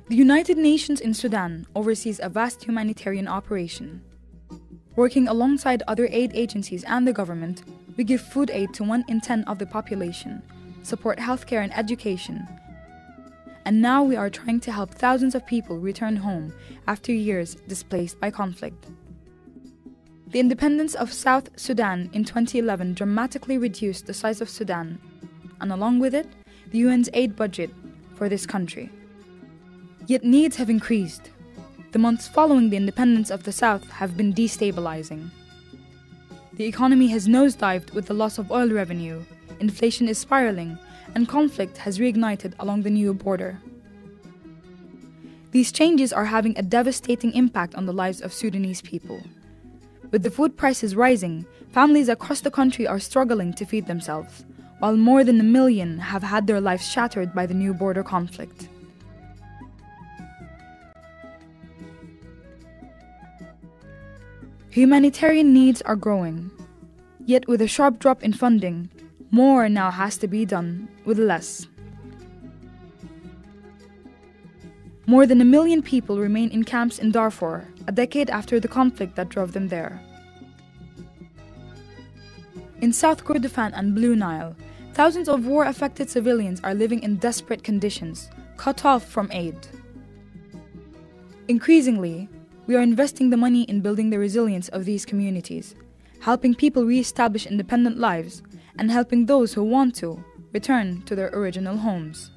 The United Nations in Sudan oversees a vast humanitarian operation. Working alongside other aid agencies and the government, we give food aid to 1 in 10 of the population, support healthcare and education, and now we are trying to help thousands of people return home after years displaced by conflict. The independence of South Sudan in 2011 dramatically reduced the size of Sudan, and along with it, the UN's aid budget for this country. Yet needs have increased. The months following the independence of the South have been destabilizing. The economy has nosedived with the loss of oil revenue, inflation is spiraling, and conflict has reignited along the new border. These changes are having a devastating impact on the lives of Sudanese people. With the food prices rising, families across the country are struggling to feed themselves, while more than 1 million have had their lives shattered by the new border conflict. Humanitarian needs are growing, yet with a sharp drop in funding, more now has to be done with less. More than 1 million people remain in camps in Darfur, a decade after the conflict that drove them there. In South Kordofan and Blue Nile, thousands of war-affected civilians are living in desperate conditions, cut off from aid. Increasingly, we are investing the money in building the resilience of these communities, helping people re-establish independent lives, and helping those who want to return to their original homes.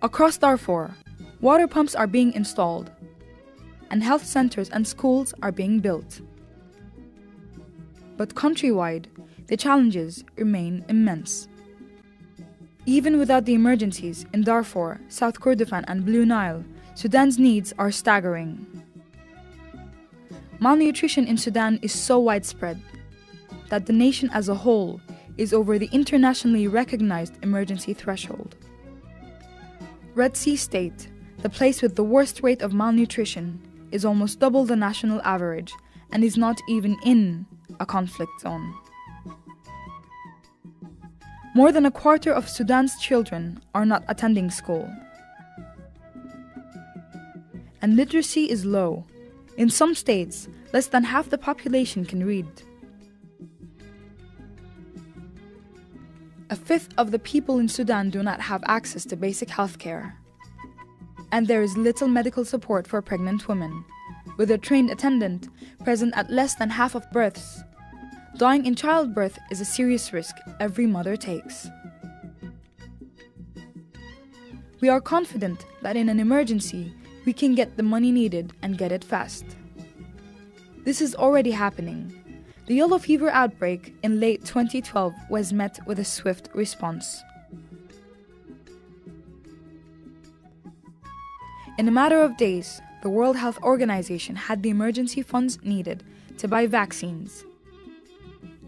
Across Darfur, water pumps are being installed, and health centers and schools are being built. But countrywide, the challenges remain immense. Even without the emergencies in Darfur, South Kordofan and Blue Nile, Sudan's needs are staggering. Malnutrition in Sudan is so widespread that the nation as a whole is over the internationally recognized emergency threshold. Red Sea State, the place with the worst rate of malnutrition, is almost double the national average and is not even in a conflict zone. More than a quarter of Sudan's children are not attending school. And literacy is low. In some states, less than half the population can read. A fifth of the people in Sudan do not have access to basic health care. And there is little medical support for pregnant women, with a trained attendant present at less than half of births. Dying in childbirth is a serious risk every mother takes. We are confident that in an emergency, we can get the money needed and get it fast. This is already happening. The yellow fever outbreak in late 2012 was met with a swift response. In a matter of days, the World Health Organization had the emergency funds needed to buy vaccines.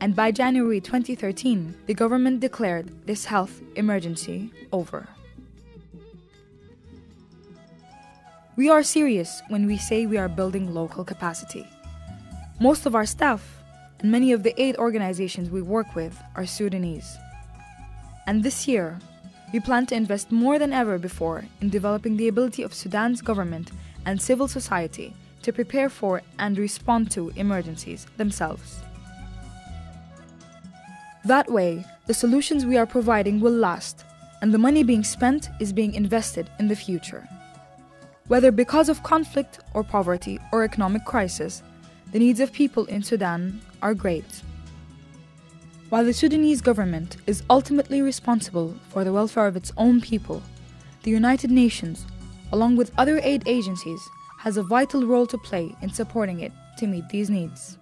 And by January 2013, the government declared this health emergency over. We are serious when we say we are building local capacity. Most of our staff and many of the aid organizations we work with are Sudanese. And this year, we plan to invest more than ever before in developing the ability of Sudan's government and civil society to prepare for and respond to emergencies themselves. That way, the solutions we are providing will last, and the money being spent is being invested in the future. Whether because of conflict or poverty or economic crisis, the needs of people in Sudan are great. While the Sudanese government is ultimately responsible for the welfare of its own people, the United Nations, along with other aid agencies, has a vital role to play in supporting it to meet these needs.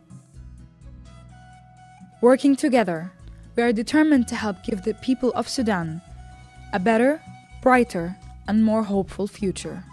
Working together, we are determined to help give the people of Sudan a better, brighter, and more hopeful future.